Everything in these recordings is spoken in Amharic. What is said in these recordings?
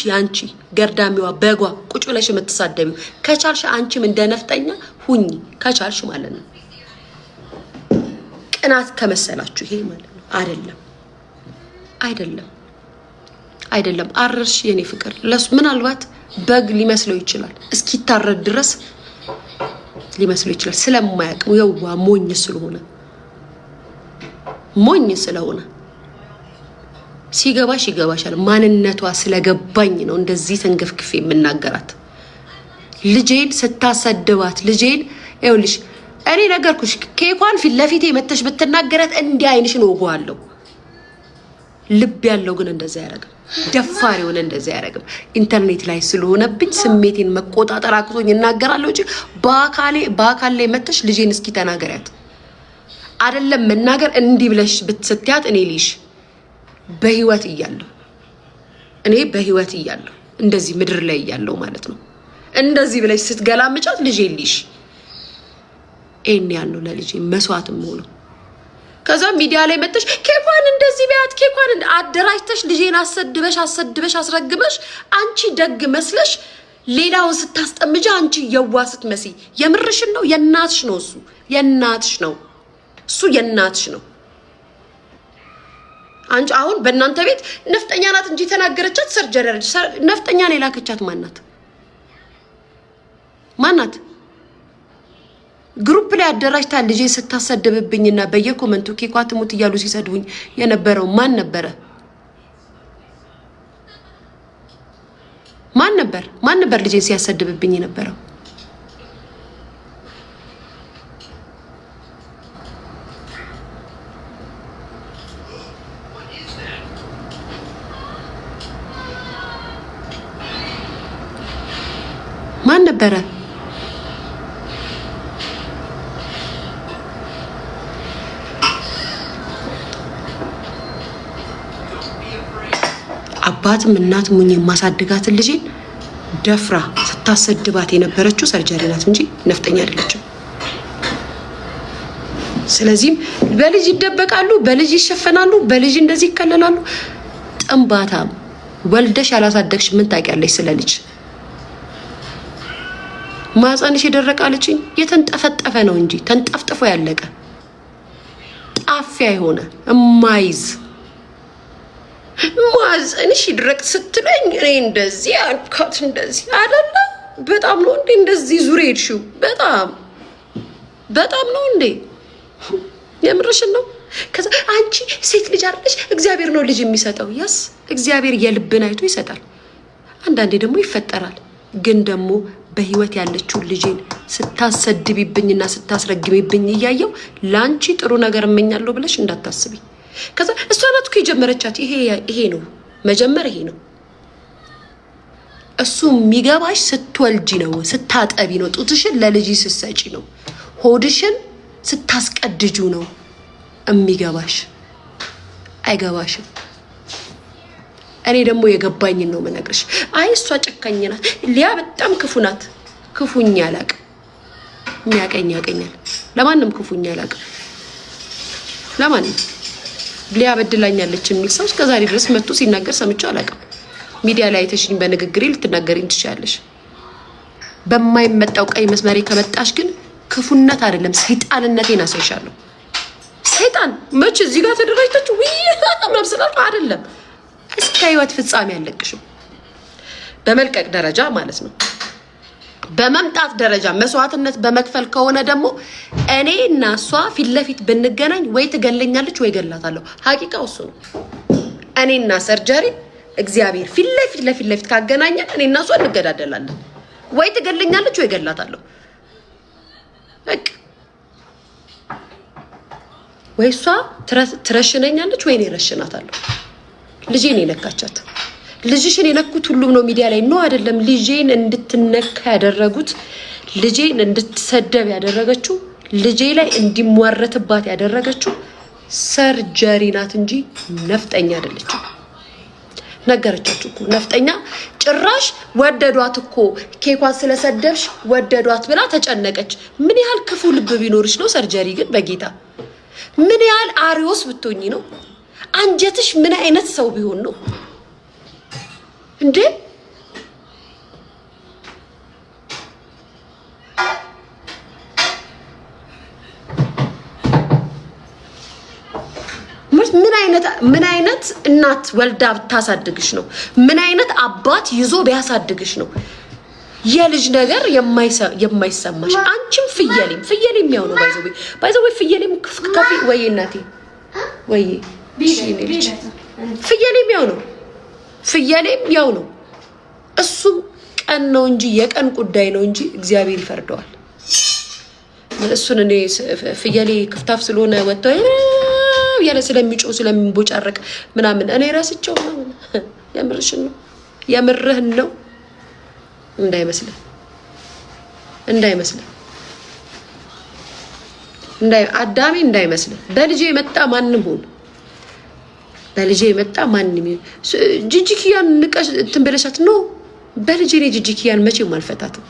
ያንቺ ገርዳሚዋ በጓ ቁጭ ብለሽ የምትሳደቢው ከቻልሽ አንቺም እንደነፍጠኛ ሁኚ ከቻልሽ ማለት ነው። ቅናት ከመሰላችሁ ይሄ ማለት ነው። አይደለም አርሽ የኔ ፍቅር ለሱ ምናልባት በግ ሊመስለው ይችላል እስኪታረድ ድረስ ሊመስለው ይችላል ስለማያውቅ የዋ ሞኝ ስለሆነ ሲገባሽ ይገባሻል ማንነቷ ስለገባኝ ነው እንደዚህ ተንገፍክፌ የምናገራት ልጄን ስታሰድባት ልጄን ይኸውልሽ እኔ ነገርኩሽ ኬኳን ፊት ለፊቴ መተሽ ብትናገራት እንዲህ አይንሽን ወጓለሁ ልብ ያለው ግን እንደዛ ያረጋል ደፋር የሆነ እንደዛ ያረጋል ኢንተርኔት ላይ ስለሆነብኝ ስሜቴን መቆጣጠር አቅቶኝ እናገራለሁ እንጂ በአካል ላይ መተሽ ልጄን እስኪ ተናገሪያት አይደለም መናገር እንዲህ ብለሽ ብትስትያት እኔ ልሽ በህይወት እያለሁ እንደዚህ ምድር ላይ እያለሁ ማለት ነው እንደዚህ ብለሽ ስትገላምጫት ልጄ ልሽ እኔ ያለው ለልጄ መስዋዕትም ሆኖ ከዛ ሚዲያ ላይ መጥተሽ ኬኳን እንደዚህ ቢያት ኬኳን አደራጅተሽ ልጄን አሰድበሽ አስረግመሽ አንቺ ደግ መስለሽ ሌላውን ስታስጠምጂ አንቺ የዋስት መሲ የምርሽን ነው የናትሽ ነው እሱ የናትሽ ነው አንቺ አሁን በእናንተ ቤት ነፍጠኛ ናት እንጂ ተናገረቻት ሰርጀሪ ነፍጠኛ ነው የላከቻት ማናት ግሩፕ ላይ አደራጅታ ልጄ ስታሰደብብኝና በየኮመንቱ ኬኳት ሙት ይያሉ ሲሰድቡኝ የነበረው ማን ነበር ልጄ ሲያሰድብብኝ የነበረው ማን ነበር አባትም እናትም ሙኝ ማሳደጋት ልጅ ደፍራ ስታሰድባት የነበረችው ሰርጀሪ ናት እንጂ ነፍጠኛ አይደለችም ስለዚህ በልጅ ይደበቃሉ በልጅ ይሸፈናሉ በልጅ እንደዚህ ይከለላሉ ጥንባታም ወልደሽ ያላሳደግሽ ምን ታውቂያለሽ ስለልጅ ማጻንሽ የደረቃለችኝ የተንጠፈጠፈ ነው እንጂ ተንጠፍጥፎ ያለቀ ጣፊያ የሆነ እማይዝ ማጻንሽ ይድረቅ ስትለኝ እኔ እንደዚህ አልካት እንደዚህ አይደለ በጣም ነው እንዴ እንደዚህ ዙሪያ ሄድሽው በጣም ነው እንዴ የምርሽን ነው ከዛ አንቺ ሴት ልጅ አይደለሽ እግዚአብሔር ነው ልጅ የሚሰጠው ያስ እግዚአብሔር የልብን አይቶ ይሰጣል አንዳንዴ ደግሞ ይፈጠራል ግን ደግሞ በህይወት ያለችው ልጄን ስታሰድብብኝና ስታስረግምብኝ እያየው ላንቺ ጥሩ ነገር እመኛለሁ ብለሽ እንዳታስቢ ከዛ እሷ ናት እኮ የጀመረቻት ይሄ ነው መጀመር ይሄ ነው እሱ የሚገባሽ ስትወልጂ ነው ስታጠቢ ነው ጡትሽን ለልጅ ስትሰጪ ነው ሆድሽን ስታስቀድጁ ነው የሚገባሽ አይገባሽም እኔ ደግሞ የገባኝ ነው መነግርሽ አይ እሷ ጨካኝ ናት ሊያ በጣም ክፉ ናት ክፉኛ አላቅ የሚያቀኛል ለማንም ክፉኛ አላቅ ለማንም ሊያ በድላኛለች የሚል ሰው እስከዛሬ ድረስ መጥቶ ሲናገር ሰምቼ አላቅም ሚዲያ ላይ አይተሽኝ በንግግሬ ልትናገሪኝ ትችያለሽ በማይመጣው ቀይ መስመሬ ከመጣሽ ግን ክፉነት አይደለም ሰይጣንነቴን አሳይሻለሁ ሰይጣን መቼ እዚህ ጋር ተደራጅታችሁ ምናምን አይደለም እስከ ህይወት ፍጻሜ ያለቅሽም በመልቀቅ ደረጃ ማለት ነው በመምጣት ደረጃ መስዋዕትነት በመክፈል ከሆነ ደግሞ እኔ እና እሷ ፊት ለፊት ብንገናኝ ወይ ትገለኛለች ወይ ገላታለሁ ሐቂቃው እሱ ነው እኔና ሰርጀሪ እግዚአብሔር ፊት ለፊት ካገናኘን እኔ እና እሷ እንገዳደላለን ወይ ትገለኛለች ወይ ገላታለሁ በቃ ወይ እሷ ትረሽነኛለች ወይ እኔ ረሽናታለሁ ልጄን የነካቻት ልጅሽን የነኩት ሁሉም ነው ሚዲያ ላይ ነው አይደለም ልጄን እንድትነካ ያደረጉት ልጄን እንድትሰደብ ያደረገችው ልጄ ላይ እንዲሟረትባት ያደረገችው ሰርጀሪ ናት እንጂ ነፍጠኛ አይደለችም ነገረቻችሁ እኮ ነፍጠኛ ጭራሽ ወደዷት እኮ ኬኳን ስለሰደብሽ ወደዷት ብላ ተጨነቀች ምን ያህል ክፉ ልብ ቢኖርሽ ነው ሰርጀሪ ግን በጌታ ምን ያህል አሪዮስ ብትሆኚ ነው አንጀትሽ ምን አይነት ሰው ቢሆን ነው እንዴ ምን አይነት እናት ወልዳ ብታሳድግሽ ነው? ምን አይነት አባት ይዞ ቢያሳድግሽ ነው የልጅ ነገር የማይሰማሽ? አንቺም ፍየሌም ያው ነው። ባይዘው ፍየሌም ከፊ ወይ እናቴ ወይ ፍየሌም ያው ነው። እሱም ቀን ነው እንጂ የቀን ጉዳይ ነው እንጂ እግዚአብሔር ይፈርደዋል። እሱን እኔ ፍየሌ ክፍታፍ ስለሆነ ወጥቶ ያለ ስለሚጮህ ስለሚቦጫረቅ ምናምን እኔ ራስቸው ነው። የምርህን ነው እንዳይመስልህ አዳሜ እንዳይመስልህ። በልጄ የመጣ ማንም ሆነ ጂጂኪያን ንቀሽ እንትን ብለሻት ነው። በልጄ እኔ ጂጂኪያን መቼም አልፈታትም።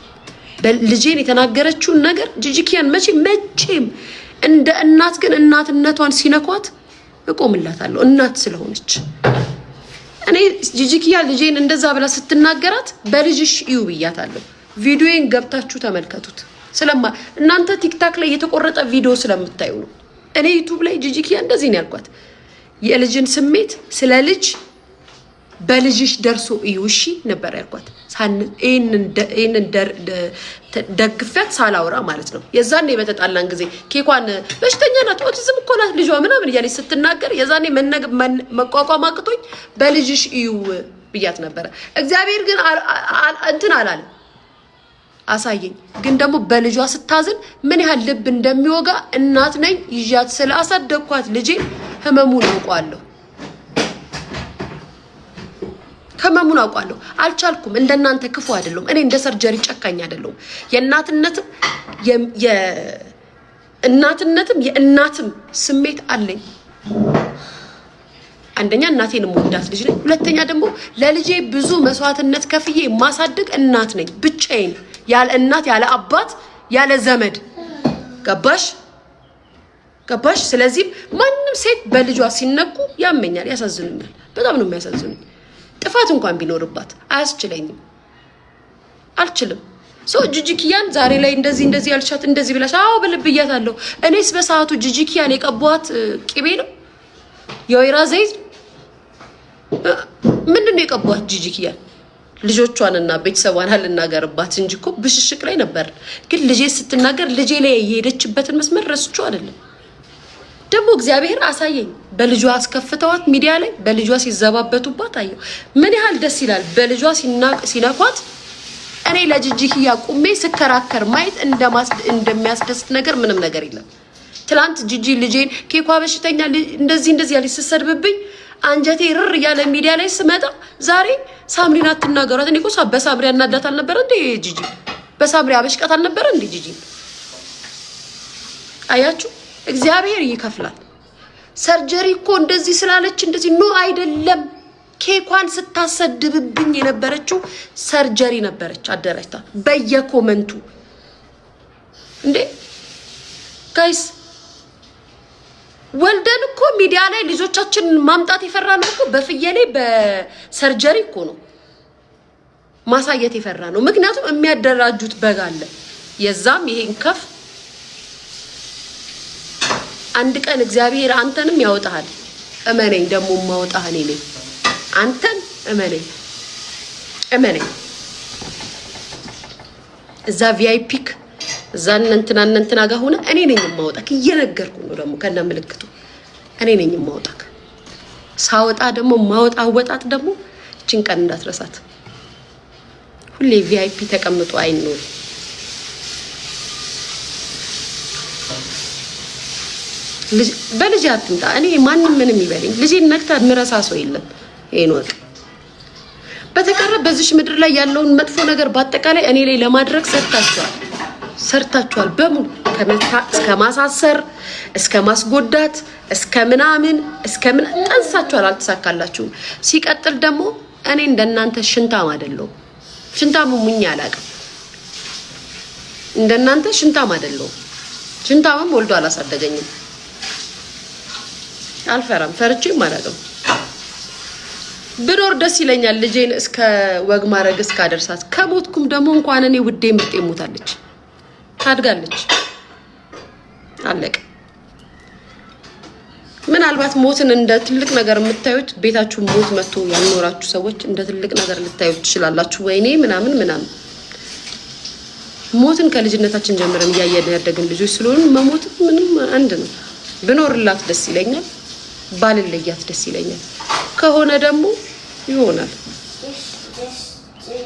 በልጄን የተናገረችውን ነገር ጂጂኪያን መቼም እንደ እናት ግን እናትነቷን ሲነኳት እቆምላታለሁ። እናት ስለሆነች እኔ ጂጂኪያ ልጄን እንደዛ ብላ ስትናገራት በልጅሽ እዩ ብያታለሁ። ቪዲዮን ገብታችሁ ተመልከቱት። እናንተ ቲክታክ ላይ የተቆረጠ ቪዲዮ ስለምታዩ ነው። እኔ ዩቲዩብ ላይ ጂጂኪያ እንደዚህ ነው ያልኳት። የልጅን ስሜት ስለ ልጅ በልጅሽ ደርሶ እዩ እሺ ነበር ያልኳት። ይሄንን ደግፈት ሳላውራ ማለት ነው። የዛኔ በተጣላን ጊዜ ኬኳን በሽተኛ ናት ኦቲዝም እኮ ናት ልጇ ምናምን እያለች ስትናገር የዛኔ መቋቋም አቅቶኝ በልጅሽ እዩ ብያት ነበረ። እግዚአብሔር ግን እንትን አላለም አሳየኝ። ግን ደግሞ በልጇ ስታዝን ምን ያህል ልብ እንደሚወጋ እናት ነኝ ይዣት ስላሳደግኳት ልጄ ህመሙን አውቀዋለሁ። አልቻልኩም። እንደናንተ ክፉ አይደለም። እኔ እንደ ሰርጀሪ ጨካኝ አይደለም። የእናትነትም የእናትም ስሜት አለኝ። አንደኛ እናቴን የምወዳት ልጅ ነኝ። ሁለተኛ ደግሞ ለልጄ ብዙ መስዋዕትነት ከፍዬ ማሳደግ እናት ነኝ። ብቻዬን ያለ እናት ያለ አባት ያለ ዘመድ ገባሽ? ስለዚህ ማንም ሴት በልጇ ሲነኩ ያመኛል፣ ያሳዝኑኛል። በጣም ነው የሚያሳዝኑኝ። ጥፋት እንኳን ቢኖርባት አያስችለኝም፣ አልችልም። ጂጂኪያን ዛሬ ላይ እንደዚህ ያልሻት እንደዚህ ብላሽ አዎ ብልብያታለሁ። እኔስ በሰዓቱ ጂጂኪያን የቀባኋት ቅቤ ነው የወይራ ዘይት ምንድን ነው የቀባኋት? ጂጂኪያን ልጆቿንና ቤተሰቧን አልናገርባት እንጂ እኮ ብሽሽቅ ላይ ነበር። ግን ልጄ ስትናገር ልጄ ላይ የሄደችበትን መስመር ረስቼው አይደለም። ደግሞ እግዚአብሔር አሳየኝ። በልጇ አስከፍተዋት ሚዲያ ላይ በልጇ ሲዘባበቱባት አየሁ። ምን ያህል ደስ ይላል በልጇ ሲነኳት። እኔ ለጂጂኪያ ቁሜ ስከራከር ማየት እንደሚያስደስት ነገር ምንም ነገር የለም። ትላንት ጂጂ ልጄን ኬኳ በሽተኛ እንደዚህ ያለች ስትሰድብብኝ አንጀቴ ርር ያለ ሚዲያ ላይ ስመጣ ዛሬ ሳምሪን አትናገሯት። እኔ እኮ በሳምሪ አናዳት አልነበረ እንዴ ጂጂ? በሳምሪ አበሽቀት አልነበረ እንዴ ጂጂ? አያችሁ እግዚአብሔር ይከፍላል። ሰርጀሪ እኮ እንደዚህ ስላለች እንደዚህ ኖ አይደለም። ኬኳን ስታሰድብብኝ የነበረችው ሰርጀሪ ነበረች አደረጅታ በየኮመንቱ እንዴ ጋይስ ወልደን እኮ ሚዲያ ላይ ልጆቻችን ማምጣት የፈራነው እኮ በፍየሌ በሰርጀሪ እኮ ነው ማሳየት የፈራነው። ምክንያቱም የሚያደራጁት በግ አለ። የዛም ይሄን ከፍ አንድ ቀን እግዚአብሔር አንተንም ያወጣሃል። እመነኝ፣ ደግሞ ማወጣህ እኔ ነኝ። አንተን እመነኝ። እዛ ቪአይፒክ እዛ እንትና ጋር ሆነ እኔ ነኝ የማወጣክ። እየነገርኩ ነው ደግሞ ከነ ምልክቱ እኔ ነኝ የማወጣክ። ሳወጣ ደግሞ ማወጣ ወጣት ደግሞ እቺን ቀን እንዳትረሳት። ሁሌ ቪአይፒ ተቀምጦ አይኖር። በልጅ አትምጣ። እኔ ማንም ምንም ይበልኝ ልጄን ነክታ ምረሳ ሰው የለም። ይሄን ወቅ በተቀረ በዚህ ምድር ላይ ያለውን መጥፎ ነገር በአጠቃላይ እኔ ላይ ለማድረግ ሰርታችኋል በሙሉ እስከ ማሳሰር እስከ ማስጎዳት እስከ ምናምን ጠንሳችኋል። አልተሳካላችሁም። ሲቀጥል ደግሞ እኔ እንደናንተ ሽንታም አይደለሁም። ሽንታም ሙኝ አላውቅም። እንደናንተ ሽንታም አይደለሁም። ሽንታምም ወልዶ አላሳደገኝም። አልፈራም፣ ፈርቼም አላውቅም። ብኖር ደስ ይለኛል ልጄን እስከ ወግ ማረግ እስካደርሳት። ከሞትኩም ደግሞ እንኳን እኔ ውዴ ምርጤ ሞታለች፣ ታድጋለች። አለቀ። ምናልባት ሞትን እንደ ትልቅ ነገር የምታዩት ቤታችሁ ሞት መጥቶ ያልኖራችሁ ሰዎች እንደ ትልቅ ነገር ልታዩት ትችላላችሁ። ወይኔ ምናምን ምናምን ሞትን ከልጅነታችን ጀምረን እያየን ያደግን ልጆች ስለሆኑ መሞት ምንም አንድ ነው። ብኖርላት ደስ ይለኛል፣ ባልለያት ደስ ይለኛል። ከሆነ ደግሞ ይሆናል።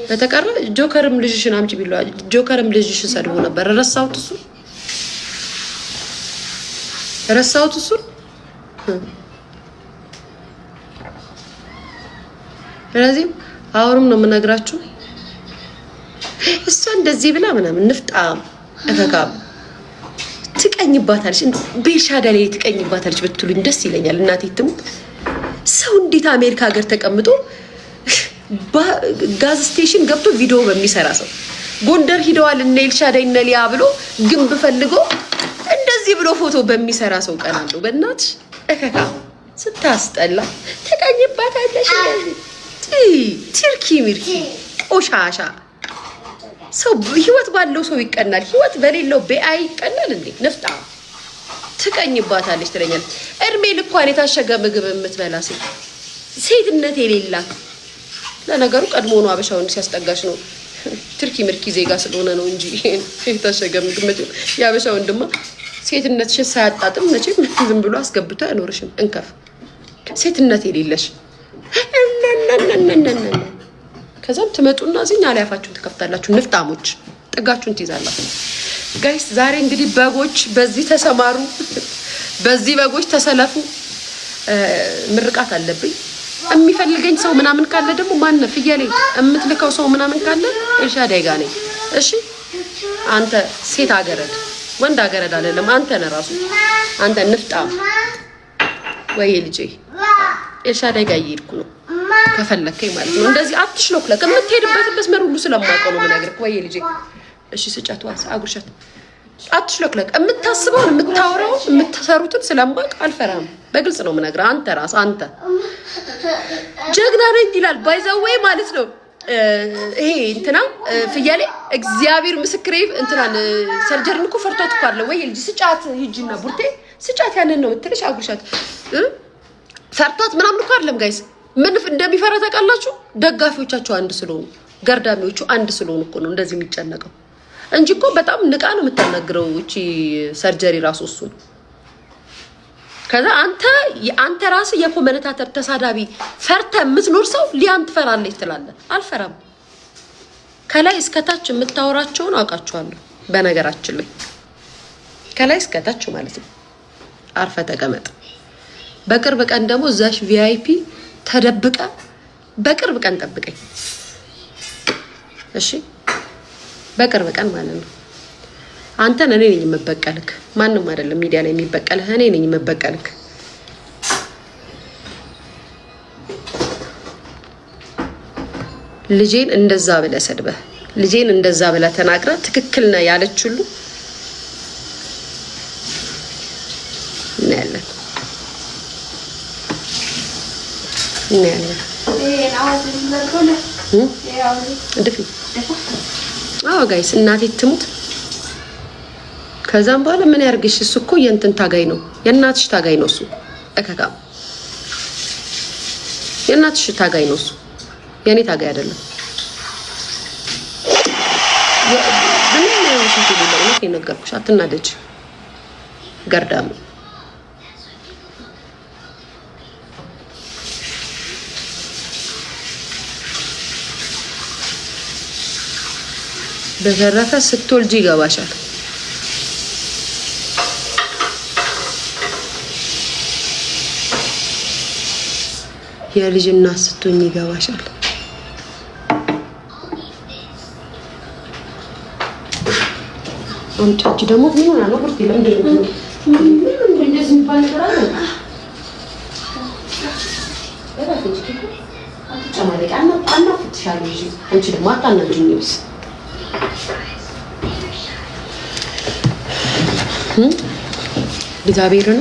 በተቀረ ጆከርም ልጅሽን አምጪ ቢሏ ጆከርም ልጅሽን ሰድቦ ነበር። ረሳሁት እሱን ስለዚህ አሁንም ነው የምነግራችሁ። እሷ እንደዚህ ብላ ምናምን ንፍጣም እከካም ትቀኝባታለች። ቤልሻዳ ላይ ትቀኝባታለች ብትሉኝ ደስ ይለኛል። እናቴ ትሙት ሰው እንዴት አሜሪካ ሀገር ተቀምጦ ጋዝ ስቴሽን ገብቶ ቪዲዮ በሚሰራ ሰው ጎንደር ሂደዋል እነ ኤልሻዳይ እነ ሊያ ብሎ ግንብ ፈልጎ እንደዚህ ብሎ ፎቶ በሚሰራ ሰው ቀናለሁ። በእናትሽ እከካ ስታስጠላ ተቀኝባታለሽ። ትርኪ ሚርኪ ቆሻሻ ሰው ህይወት ባለው ሰው ይቀናል፣ ህይወት በሌለው በአይ ይቀናል እንዴ? ነፍጣ ትቀኝባታለች ትለኛለች። እድሜ ልኳን የታሸገ ምግብ የምትበላ ሴትነት የሌላት። ለነገሩ ቀድሞ ነው አበሻውን ሲያስጠጋሽ ነው ትርኪ ምርኪ ዜጋ ስለሆነ ነው እንጂ የታሸገ ምግብ መቼም የአበሻ ወንድማ ሴትነትሽን ሳያጣጥም መቼም ዝም ብሎ አስገብቶ አይኖርሽም። እንከፍ ሴትነት የሌለሽ ከዛም ትመጡና እዚህኛ ላይ አፋችሁን ትከፍታላችሁ። ንፍጣሞች ጥጋችሁን ትይዛላችሁ። ጋይስ ዛሬ እንግዲህ በጎች በዚህ ተሰማሩ፣ በዚህ በጎች ተሰለፉ። ምርቃት አለብኝ። የሚፈልገኝ ሰው ምናምን ካለ ደግሞ ማን ፍየሌ የምትልከው ሰው ምናምን ካለ ኤልሻዳይ ጋር ነኝ። እሺ አንተ ሴት አገረድ ወንድ አገረድ አይደለም። አንተ ነህ ራሱ አንተ ንፍጣም ወይ ልጄ ኤልሻዳይ ጋር እየሄድኩ ነው ከፈለከኝ ማለት ነው። እንደዚህ አትሽሎክለክ። የምትሄድበት መስመር ሁሉ ስለማውቀው ነው የምነግርህ ወይ ልጄ። እሺ ስጫት ዋስ አጉርሻት። አትሽሎክለክ። የምታስበውን የምታወራውን የምትሰሩትን ስለማውቅ አልፈራም። በግልጽ ነው የምነግርህ። አንተ ራስ አንተ ጀግና ነኝ ይላል ባይዘዌ ማለት ነው። ይሄ እንትና ፍያሌ እግዚአብሔር ምስክሬ እንትናን ሰርጀሪን እኮ ፈርቷት እኮ አለ ወይ ልጅ ስጫት ሂጂና ቡርቴ ስጫት ያንን ነው የምትልሽ። አጉርሻት ፈርቷት ምናምን እኮ አይደለም ጋይስ። ምን እንደሚፈራ ታውቃላችሁ? ደጋፊዎቻቸው አንድ ስለሆኑ ገርዳሚዎቹ አንድ ስለሆኑ እኮ ነው እንደዚህ የሚጨነቀው እንጂ እኮ በጣም ንቃ ነው የምታናግረው እቺ ሰርጀሪ ራሱ እሱ ነው። ከዛ አንተ ራስ የኮመነታተር ተሳዳቢ ፈርተ የምትኖር ሰው ሊያን ትፈራለች ትላለህ። አልፈራም። ከላይ እስከታች የምታወራቸውን አውቃቸዋለሁ። በነገራችን ላይ ከላይ እስከታች ማለት ነው። አርፈ ተቀመጥ። በቅርብ ቀን ደግሞ እዛሽ ቪአይፒ ተደብቀ በቅርብ ቀን ጠብቀኝ እሺ። በቅርብ ቀን ማለት ነው። አንተን እኔ ነኝ የምበቀልክ፣ ማንንም አይደለም ሚዲያ ላይ የሚበቀልህ እኔ ነኝ የምበቀልክ። ልጄን እንደዛ ብለህ ሰድበህ ልጄን እንደዛ ብለህ ተናግረህ ትክክል ነህ ያለች ሁሉ እናያለን። አዎ ጋይስ እናቴ ትሙት። ከዛም በኋላ ምን ያርግሽ? እሱ እኮ የእንትን ታጋይ ነው፣ የእናትሽ ታጋይ ነው እሱ። እከካም የእናትሽ ታጋይ ነው እሱ፣ የኔ ታጋይ አይደለም። ምንም ነው ሽንት ሊለው ነው የነገርኩሽ። አትናደጅ ገርዳም። በተረፈ ስትወልጂ ይገባሻል። የልጅ እናት ስትሆኚ ይገባሻል። አንቺ ደግሞ ምን ሆነ ነው ብርት ይላል እንደዚህ የሚባል ነገር አለ። አንቺ ደግሞ አታናጅኝ ይብስ እግዚአብሔርን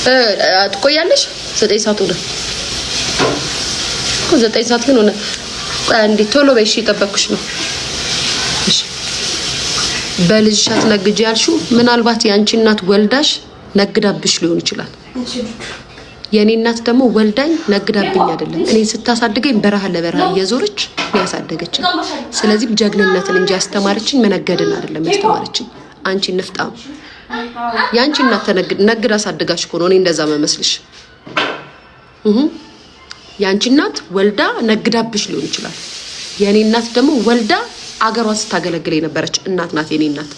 ትቆያለሽ 9 ሰዓት ወደ 9 ሰዓት ግን ሆነ። አንዴ ቶሎ በይሽ እየጠበኩሽ ነው። እሺ በልጅሽ አትነግጂ ያልሽው ምናልባት ያንቺ እናት ወልዳሽ ነግዳብሽ ሊሆን ይችላል። የኔ እናት ደግሞ ወልዳኝ ነግዳብኝ አይደለም። እኔ ስታሳድገኝ በረሃ ለበረሃ እየዞረች ያሳደገችኝ። ስለዚህ ጀግንነትን እንጂ ያስተማረችኝ መነገድን አይደለም ያስተማረችኝ። አንቺ ንፍጣም ያንቺ እናት ነግዳ አሳድጋሽ እኮ ነው እኔ እንደዛ መመስልሽ። ያንቺ እናት ወልዳ ነግዳብሽ ሊሆን ይችላል። የኔ እናት ደግሞ ወልዳ አገሯን ስታገለግል የነበረች እናት ናት። የኔ እናት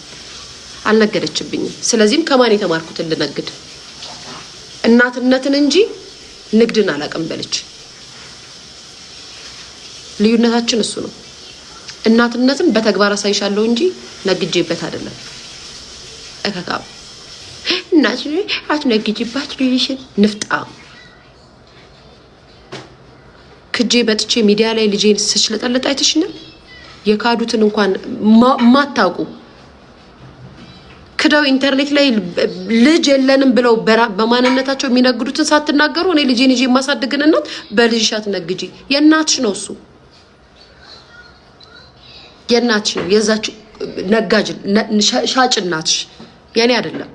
አልነገደችብኝም። ስለዚህም ከማን የተማርኩትን ልነግድ? እናትነትን እንጂ ንግድን አላውቅም በለች። ልዩነታችን እሱ ነው። እናትነትን በተግባር አሳይሻለሁ እንጂ ነግጄበት አይደለም። እከካው እናት አትነግጂባት ልጅሽን ንፍጣ ክጄ በጥቼ ሚዲያ ላይ ልጄን ስችለጠለጥ አይተሽኛል። የካዱትን እንኳን ማታውቁ ክዳው ኢንተርኔት ላይ ልጅ የለንም ብለው በማንነታቸው የሚነግዱትን ሳትናገሩ እኔ ልጄን ይዤ የማሳድግን እናት በልጅሽ አትነግጂ። የእናትሽ ነው እሱ የእናትሽ ነው። የዛች ነጋጅ ሻጭ እናትሽ የኔ አይደለም።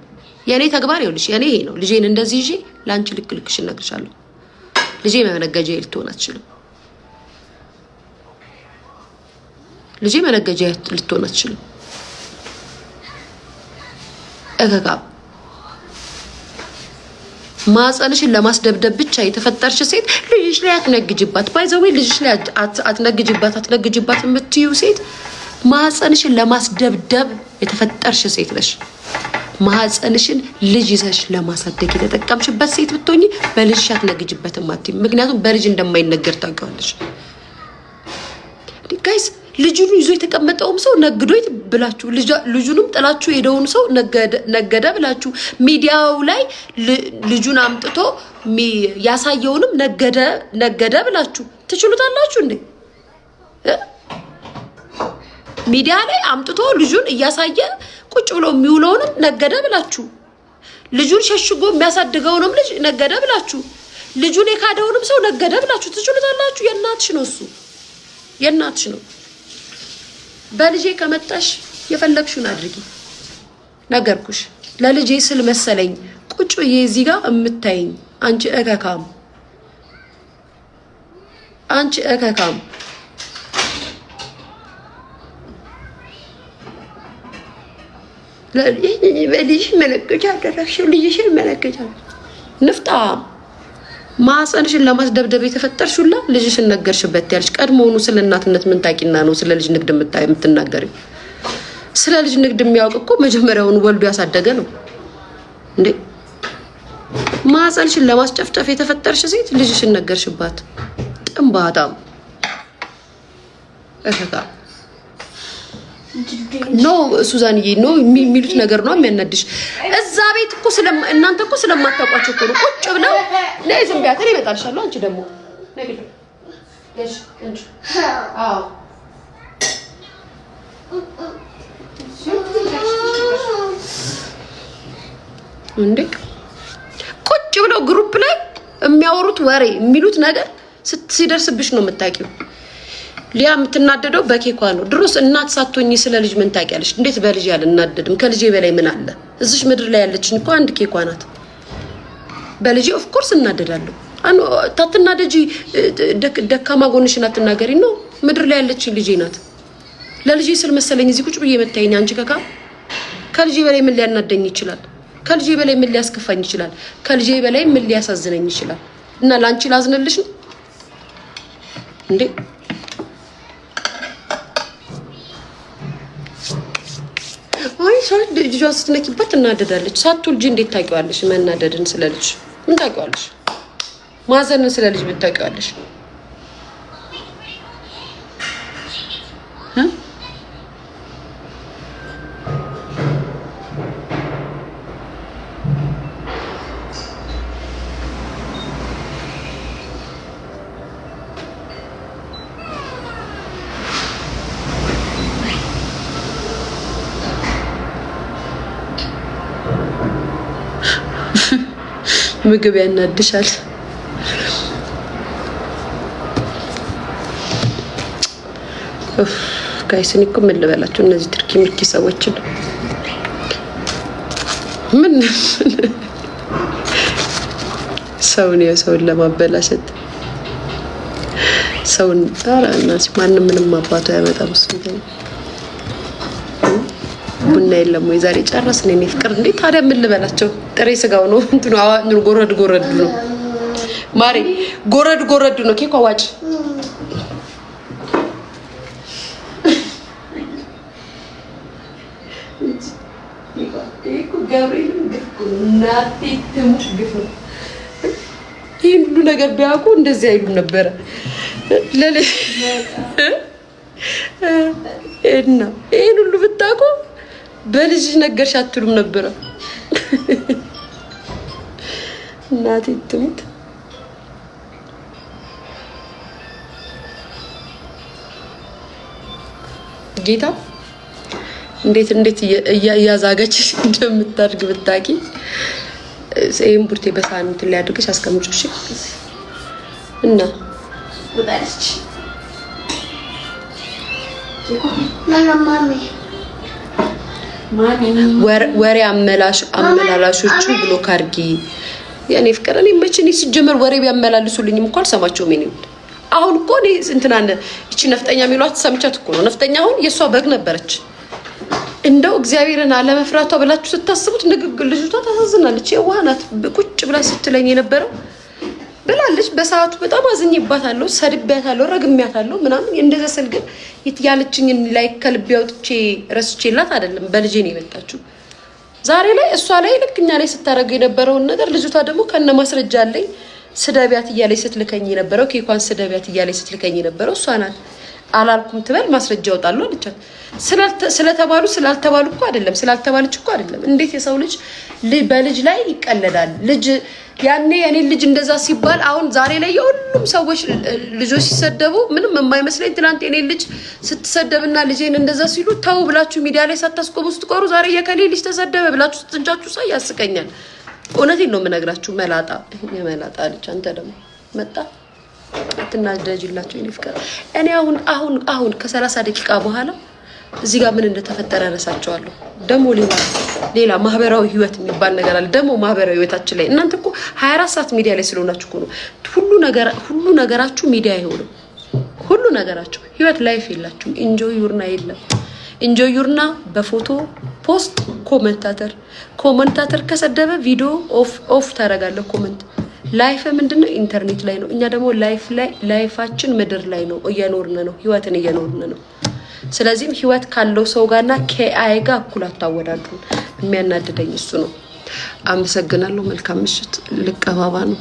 የኔ ተግባር ይኸውልሽ የኔ ይሄ ነው። ልጄን እንደዚህ ይዤ ላንቺ ልክልክሽ እነግርሻለሁ። ልጄ መነገጃ ልትሆን አትችልም። ልጄ መነገጃ ልትሆን አትችልም። እከካም ማጸንሽን ለማስደብደብ ብቻ የተፈጠርሽ ሴት ልጅሽ ላይ አትነግጅባት። ባይዘዌ ልጅሽ ላይ አትነግጅባት የምትዩ ሴት ማጸንሽን ለማስደብደብ የተፈጠርሽ ሴት ነሽ። ማጸንሽን ልጅ ይዘሽ ለማሳደግ የተጠቀምሽበት ሴት ብትሆኚ በልጅሽ አትነግጅበትም አትይም። ምክንያቱም በልጅ እንደማይነገር ታውቂዋለሽ። ጋይስ ልጁን ይዞ የተቀመጠውም ሰው ነገዶ ብላችሁ ልጁንም ጥላችሁ ሄደውን ሰው ነገደ ብላችሁ ሚዲያው ላይ ልጁን አምጥቶ ያሳየውንም ነገደ ብላችሁ ትችሉታላችሁ እንዴ? ሚዲያ ላይ አምጥቶ ልጁን እያሳየ ቁጭ ብሎ የሚውለውንም ነገደ ብላችሁ ልጁን ሸሽጎ የሚያሳድገውንም ልጅ ነገደ ብላችሁ ልጁን የካደውንም ሰው ነገደ ብላችሁ ትችሉታላችሁ። የእናትሽ ነው እሱ የእናትሽ ነው። በልጄ ከመጣሽ የፈለግሽውን አድርጊ። ነገርኩሽ። ለልጄ ስል መሰለኝ ቁጭ ብዬ እዚህ ጋር የምታይኝ አንቺ እከካም ልጅሽ መለከቻ አደረግሽው። ልጅሽን መለከቻ ንፍጣ ማህፀንሽን ለማስደብደብ የተፈጠርሽውላ ልጅሽን ነገርሽበት ያልሽ። ቀድሞውኑ ስለ እናትነት ምን ታውቂና ነው ስለ ልጅ ንግድ የምትናገሪው? ስለ ልጅ ንግድ የሚያውቅ እኮ መጀመሪያውን ወልዶ ያሳደገ ነው እንዴ። ማህፀንሽን ለማስጨፍጨፍ የተፈጠርሽ ሴት ልጅሽን ነገርሽባት። ጥንባታም እከካ ኖ ሱዛንዬ ኖ የሚሉት ነገር ነው የሚያናድሽ። እዛ ቤት እኮ እናንተ እኮ ስለማታውቋቸው እኮ ነው ቁጭ ብለው ነይ ዝም ቢያት እኔ እመጣልሻለሁ። አንቺ ደግሞ ነይ ግድ እሺ እንጂ አዎ እንዴ ቁጭ ብለው ግሩፕ ላይ የሚያወሩት ወሬ የሚሉት ነገር ሲደርስብሽ ነው የምታውቂው። ሊያ የምትናደደው በኬኳ ነው። ድሮስ እናት ሳትሆኚ ስለ ልጅ ምን ታውቂያለሽ? እንዴት በልጅ ያልናደድም? ከልጄ በላይ ምን አለ? እዚሽ ምድር ላይ ያለችኝ እኮ አንድ ኬኳ ናት። በልጄ ኦፍ ኮርስ እናደዳለሁ። ታትናደጂ ደካማ ጎንሽን አትናገሪ ነው። ምድር ላይ ያለችኝ ልጄ ናት። ለልጄ ስል መሰለኝ እዚህ ቁጭ ብዬ መታየኝ። አንቺ ከካ ከልጄ በላይ ምን ሊያናደኝ ይችላል? ከልጄ በላይ ምን ሊያስከፋኝ ይችላል? ከልጄ በላይ ምን ሊያሳዝነኝ ይችላል? እና ላንቺ ላዝንልሽ ነው እንዴ? አይ ሰው ልጅቷ ስትነኪበት እናደዳለች። ሳትወልጂ እንዴት ታውቂዋለሽ? መናደድን ስለ ልጅ ምን ታውቂዋለሽ? ማዘንን ስለ ልጅ ምን ታውቂዋለሽ? ምግብ ያናድሻል። ጋይስ እኔ እኮ ምን ልበላችሁ እነዚህ ትርኪ ምርኪ ሰዎችን ምን ሰውን ለማበላሸት ሰውን አራናስ ማንንም ምንም አባቱ ያመጣም እሱ ቡና የለም ወይ ዛሬ ጨረስን የኔ ፍቅር እንዴ ታዲያ ምን ልበላቸው ጥሬ ስጋው ነው እንትኑ አዋኑ ጎረድ ነው ማሪ ጎረድ ነው ኬክ አዋጭ ይሄን ሁሉ ነገር ቢያውቁ እንደዚህ አይሉ ነበር እና ይሄን ሁሉ ብታውቁ በልጅ ነገርሽ አትሉም ነበር እናቴ ትሙት ጌታ እንዴት እያዛገች እንደምታድግ ብታቂ እም ቡርቴ በሳንት ሊያድርግሽ አስቀምጪሽ እና ወዳልሽ ወሬ አመላላሾቹ ብሎክ አድርጊ ያኔ ፍቅር እኔ መቼ ሲጀመር ወሬ ቢያመላልሱልኝም እንኳን ሰማቸው ምን ይሁን አሁን እኮ እኔ እንትናነ እቺ ነፍጠኛ የሚሏት ሰምቻት እኮ ነው ነፍጠኛ አሁን የሷ በግ ነበረች እንደው እግዚአብሔርን አለመፍራቷ ብላችሁ ስታስቡት ንግግር ልጅቷ ታሳዝናለች የዋህናት ቁጭ ብላ ስትለኝ የነበረው ብላለች በሰዓቱ በጣም አዝኝባታለሁ ሰድቤያታለሁ ረግሜያታለሁ ምናምን እንደዛ ስል ግን ያለችኝን ላይ ከልቤ አውጥቼ ረስቼላት አይደለም በልጄ ነው የመጣችው ዛሬ ላይ እሷ ላይ ልክኛ ላይ ስታረገው የነበረውን ነገር ልጅቷ ደግሞ ከነ ማስረጃ አለኝ ስደቢያት እያለች ስትልከኝ የነበረው ኬኳን ስደቢያት እያለች ስትልከኝ የነበረው እሷ ናት አላልኩም ትበል ማስረጃ ያወጣሉ አለቻት ስለተባሉ ስላልተባሉ እኮ አይደለም ስላልተባለች እኮ አይደለም እንዴት የሰው ልጅ በልጅ ላይ ይቀለዳል ልጅ ያኔ የኔ ልጅ እንደዛ ሲባል አሁን ዛሬ ላይ የሁሉም ሰዎች ልጆች ሲሰደቡ ምንም የማይመስለኝ ትናንት የኔ ልጅ ስትሰደብና ልጄን እንደዛ ሲሉ ታው ብላችሁ ሚዲያ ላይ ሳታስቆሙ ስትቆሩ ዛሬ የከሌ ልጅ ተሰደበ ብላችሁ ስትንጫጩ ሳይ ያስቀኛል እውነቴን ነው የምነግራችሁ መላጣ የመላጣ ልጅ አንተ ደግሞ መጣ አትናደጅላችሁ የኔ ፍቅር እኔ አሁን ከ30 ደቂቃ በኋላ እዚህ ጋር ምን እንደተፈጠረ ረሳቸዋለሁ ደሞ ሌላ ማህበራዊ ህይወት የሚባል ነገር አለ ደሞ ማህበራዊ ህይወታችን ላይ እናንተ እኮ 24 ሰዓት ሚዲያ ላይ ስለሆናችሁ እኮ ነው ሁሉ ነገራችሁ ሚዲያ ይሆናል ሁሉ ነገራችሁ ህይወት ላይፍ የላችሁም ኢንጆይ ዩርና የለም ኢንጆይ ዩርና በፎቶ ፖስት ኮመንታተር ከሰደበ ቪዲዮ ኦፍ ታረጋለህ ኮመንት ላይፍ ምንድነው ኢንተርኔት ላይ ነው እኛ ደግሞ ላይፋችን ምድር ላይ ነው እየኖርን ነው ህይወትን እየኖርን ነው ስለዚህ ህይወት ካለው ሰው ጋርና ከአይ ጋር እኩል አታወዳድሩ የሚያናድደኝ እሱ ነው አመሰግናለሁ መልካም ምሽት ልቀባባ ነው